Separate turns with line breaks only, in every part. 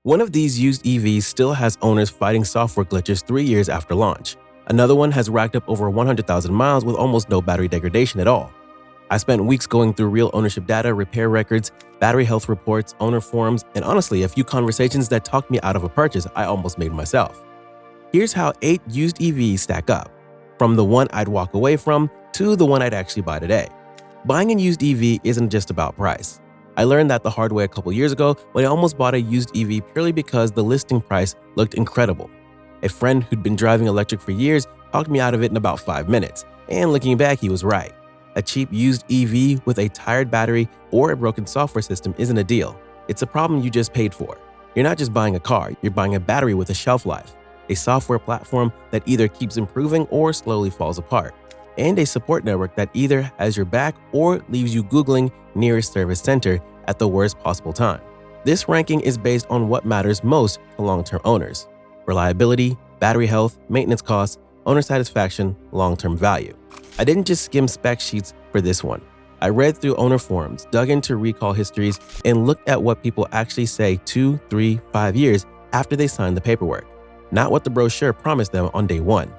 One of these used EVs still has owners fighting software glitches 3 years after launch. Another one has racked up over 100,000 miles with almost no battery degradation at all. I spent weeks going through real ownership data, repair records, battery health reports, owner forums, and honestly, a few conversations that talked me out of a purchase I almost made myself. Here's how 8 used EVs stack up, from the one I'd walk away from to the one I'd actually buy today. Buying a used EV isn't just about price. I learned that the hard way a couple years ago when I almost bought a used EV purely because the listing price looked incredible. A friend who'd been driving electric for years talked me out of it in about 5 minutes, and looking back, he was right. A cheap used EV with a tired battery or a broken software system isn't a deal. It's a problem you just paid for. You're not just buying a car, you're buying a battery with a shelf life, a software platform that either keeps improving or slowly falls apart, and a support network that either has your back or leaves you Googling nearest service center at the worst possible time. This ranking is based on what matters most to long-term owners: reliability, battery health, maintenance costs, owner satisfaction, long-term value. I didn't just skim spec sheets for this one. I read through owner forums, dug into recall histories, and looked at what people actually say 2, 3, 5 years after they signed the paperwork, not what the brochure promised them on day one.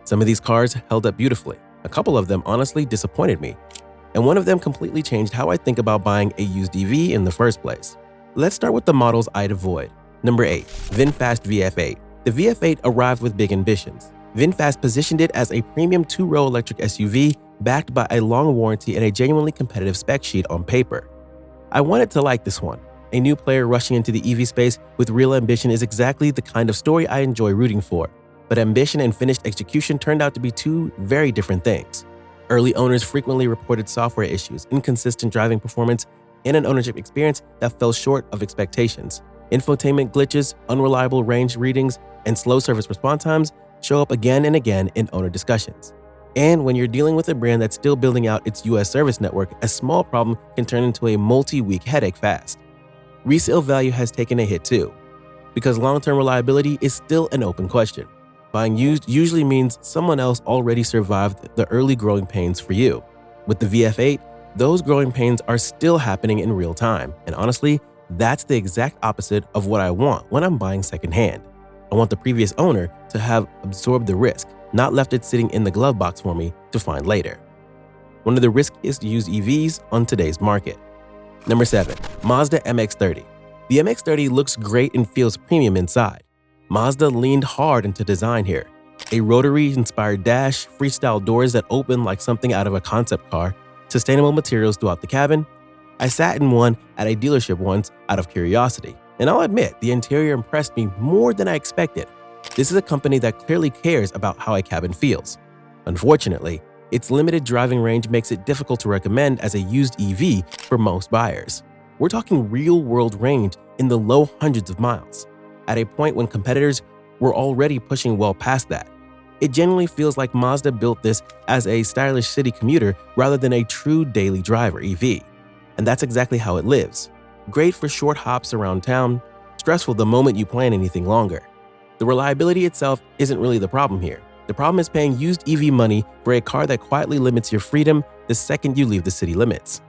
Some of these cars held up beautifully. A couple of them honestly disappointed me, and one of them completely changed how I think about buying a used EV in the first place. Let's start with the models I'd avoid. Number 8. VinFast VF8. The VF8 arrived with big ambitions. VinFast positioned it as a premium 2-row electric SUV backed by a long warranty and a genuinely competitive spec sheet on paper. I wanted to like this one. A new player rushing into the EV space with real ambition is exactly the kind of story I enjoy rooting for. But ambition and finished execution turned out to be two very different things. Early owners frequently reported software issues, inconsistent driving performance, and an ownership experience that fell short of expectations. Infotainment glitches, unreliable range readings, and slow service response times show up again and again in owner discussions. And when you're dealing with a brand that's still building out its US service network, a small problem can turn into a multi-week headache fast. Resale value has taken a hit too, because long-term reliability is still an open question. Buying used usually means someone else already survived the early growing pains for you. With the VF8, those growing pains are still happening in real time, and honestly, that's the exact opposite of what I want when I'm buying secondhand. I want the previous owner to have absorbed the risk, not left it sitting in the glove box for me to find later. One of the riskiest used EVs on today's market. Number 7. Mazda MX-30. The MX-30 looks great and feels premium inside. Mazda leaned hard into design here. A rotary-inspired dash, freestyle doors that open like something out of a concept car, sustainable materials throughout the cabin. I sat in one at a dealership once out of curiosity, and I'll admit the interior impressed me more than I expected. This is a company that clearly cares about how a cabin feels. Unfortunately, its limited driving range makes it difficult to recommend as a used EV for most buyers. We're talking real-world range in the low hundreds of miles, at a point when competitors were already pushing well past that. It genuinely feels like Mazda built this as a stylish city commuter rather than a true daily driver EV. And that's exactly how it lives. Great for short hops around town, stressful the moment you plan anything longer. The reliability itself isn't really the problem here. The problem is paying used EV money for a car that quietly limits your freedom the second you leave the city limits.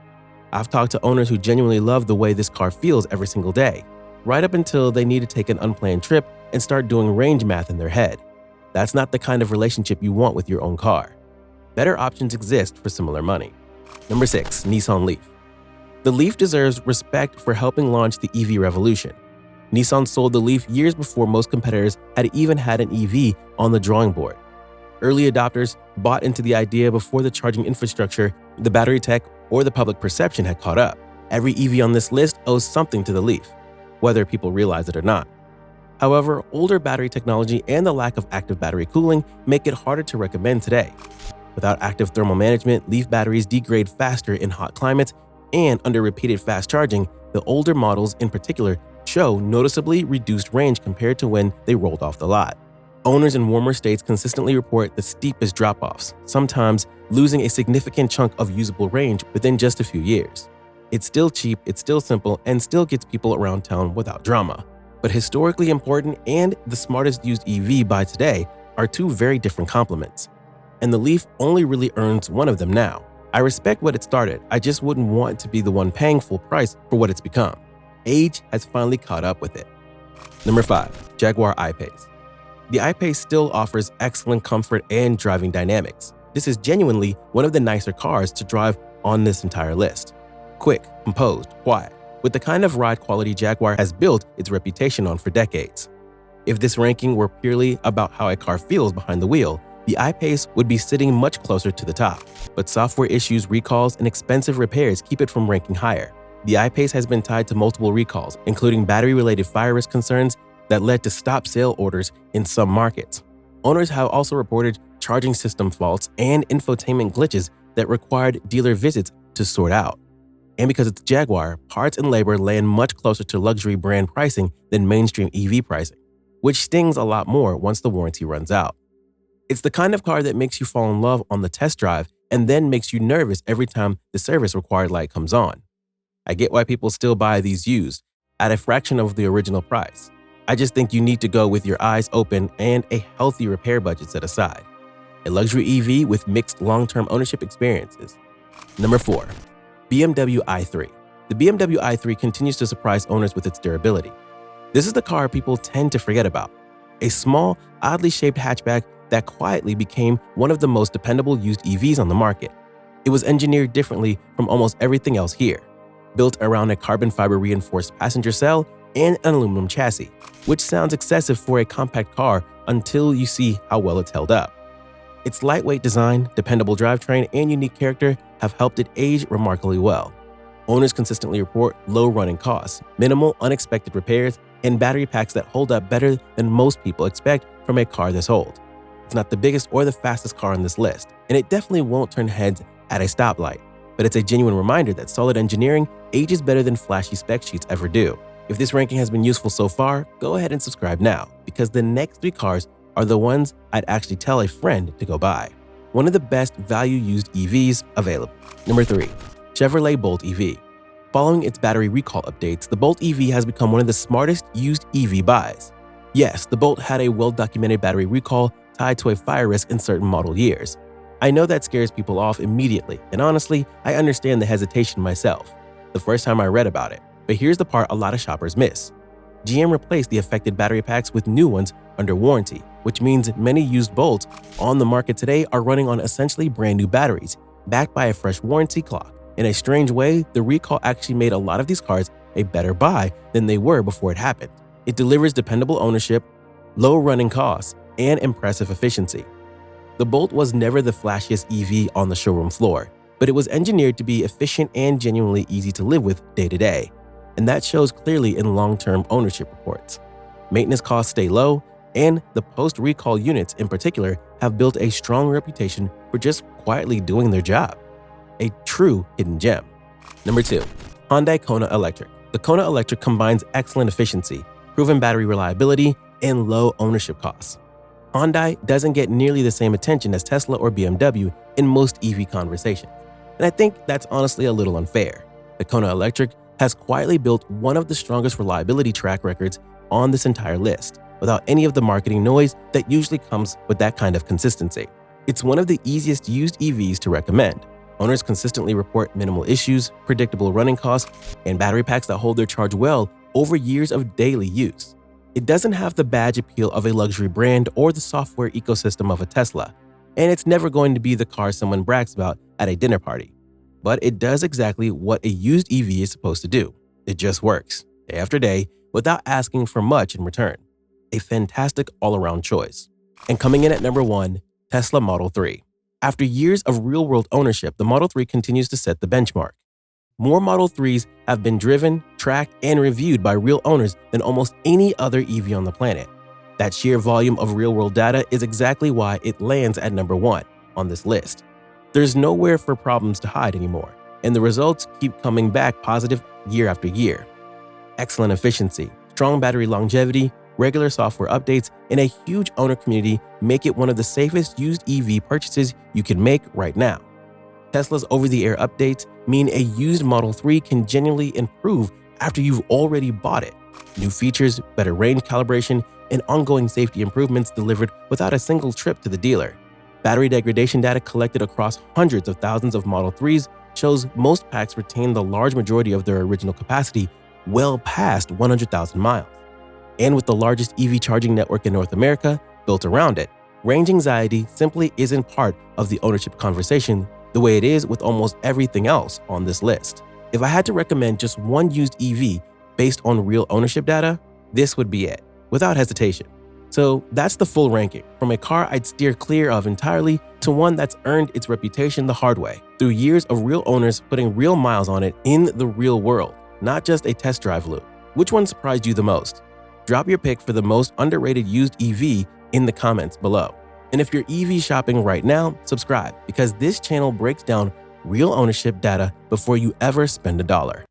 I've talked to owners who genuinely love the way this car feels every single day, right up until they need to take an unplanned trip and start doing range math in their head. That's not the kind of relationship you want with your own car. Better options exist for similar money. Number 6. Nissan Leaf. The Leaf deserves respect for helping launch the EV revolution. Nissan sold the Leaf years before most competitors had even had an EV on the drawing board. Early adopters bought into the idea before the charging infrastructure, the battery tech, or the public perception had caught up. Every EV on this list owes something to the Leaf, whether people realize it or not. However, older battery technology and the lack of active battery cooling make it harder to recommend today. Without active thermal management, Leaf batteries degrade faster in hot climates, and under repeated fast charging, the older models in particular show noticeably reduced range compared to when they rolled off the lot. Owners in warmer states consistently report the steepest drop-offs, sometimes losing a significant chunk of usable range within just a few years. It's still cheap, it's still simple, and still gets people around town without drama. But historically important and the smartest used EV by today are two very different complements. And the Leaf only really earns one of them now. I respect what it started, I just wouldn't want to be the one paying full price for what it's become. Age has finally caught up with it. Number 5. Jaguar I-PACE. The I-PACE still offers excellent comfort and driving dynamics. This is genuinely one of the nicer cars to drive on this entire list. Quick, composed, quiet, with the kind of ride quality Jaguar has built its reputation on for decades. If this ranking were purely about how a car feels behind the wheel, the I-PACE would be sitting much closer to the top. But software issues, recalls, and expensive repairs keep it from ranking higher. The I-PACE has been tied to multiple recalls, including battery-related fire risk concerns that led to stop sale orders in some markets. Owners have also reported charging system faults and infotainment glitches that required dealer visits to sort out. And because it's Jaguar, parts and labor land much closer to luxury brand pricing than mainstream EV pricing, which stings a lot more once the warranty runs out. It's the kind of car that makes you fall in love on the test drive and then makes you nervous every time the service required light comes on. I get why people still buy these used at a fraction of the original price. I just think you need to go with your eyes open and a healthy repair budget set aside. A luxury EV with mixed long-term ownership experiences. Number 4. BMW i3. The BMW i3 continues to surprise owners with its durability. This is the car people tend to forget about. A small, oddly shaped hatchback that quietly became one of the most dependable used EVs on the market. It was engineered differently from almost everything else here, built around a carbon fiber reinforced passenger cell and an aluminum chassis, which sounds excessive for a compact car until you see how well it's held up. Its lightweight design, dependable drivetrain, and unique character have helped it age remarkably well. Owners consistently report low running costs, minimal unexpected repairs, and battery packs that hold up better than most people expect from a car this old. It's not the biggest or the fastest car on this list, and it definitely won't turn heads at a stoplight, but it's a genuine reminder that solid engineering ages better than flashy spec sheets ever do. If this ranking has been useful so far, go ahead and subscribe now, because the next 3 cars are the ones I'd actually tell a friend to go buy. One of the best value used EVs available. Number 3. Chevrolet Bolt EV. Following its battery recall updates, the Bolt EV has become one of the smartest used EV buys. Yes, the Bolt had a well-documented battery recall tied to a fire risk in certain model years. I know that scares people off immediately, and honestly, I understand the hesitation myself the first time I read about it. But here's the part a lot of shoppers miss. GM replaced the affected battery packs with new ones under warranty, which means many used Bolts on the market today are running on essentially brand new batteries, backed by a fresh warranty clock. In a strange way, the recall actually made a lot of these cars a better buy than they were before it happened. It delivers dependable ownership, low running costs, and impressive efficiency. The Bolt was never the flashiest EV on the showroom floor, but it was engineered to be efficient and genuinely easy to live with day to day, and that shows clearly in long-term ownership reports. Maintenance costs stay low, and the post-recall units in particular have built a strong reputation for just quietly doing their job. A true hidden gem. Number 2. Hyundai Kona Electric. The Kona Electric combines excellent efficiency, proven battery reliability, and low ownership costs. Hyundai doesn't get nearly the same attention as Tesla or BMW in most EV conversations, and I think that's honestly a little unfair. The Kona Electric has quietly built one of the strongest reliability track records on this entire list, without any of the marketing noise that usually comes with that kind of consistency. It's one of the easiest used EVs to recommend. Owners consistently report minimal issues, predictable running costs, and battery packs that hold their charge well over years of daily use. It doesn't have the badge appeal of a luxury brand or the software ecosystem of a Tesla, and it's never going to be the car someone brags about at a dinner party. But it does exactly what a used EV is supposed to do. It just works, day after day, without asking for much in return. A fantastic all-around choice. And coming in at number 1, Tesla Model 3. After years of real-world ownership, the Model 3 continues to set the benchmark. More Model 3s have been driven, tracked, and reviewed by real owners than almost any other EV on the planet. That sheer volume of real-world data is exactly why it lands at number 1 on this list. There's nowhere for problems to hide anymore, and the results keep coming back positive year after year. Excellent efficiency, strong battery longevity, regular software updates, and a huge owner community make it one of the safest used EV purchases you can make right now. Tesla's over-the-air updates mean a used Model 3 can genuinely improve after you've already bought it. New features, better range calibration, and ongoing safety improvements delivered without a single trip to the dealer. Battery degradation data collected across hundreds of thousands of Model 3s shows most packs retain the large majority of their original capacity well past 100,000 miles. And with the largest EV charging network in North America built around it, range anxiety simply isn't part of the ownership conversation the way it is with almost everything else on this list. If I had to recommend just one used EV based on real ownership data, this would be it, without hesitation. So that's the full ranking, from a car I'd steer clear of entirely to one that's earned its reputation the hard way, through years of real owners putting real miles on it in the real world, not just a test drive loop. Which one surprised you the most? Drop your pick for the most underrated used EV in the comments below. And if you're EV shopping right now, subscribe, because this channel breaks down real ownership data before you ever spend a dollar.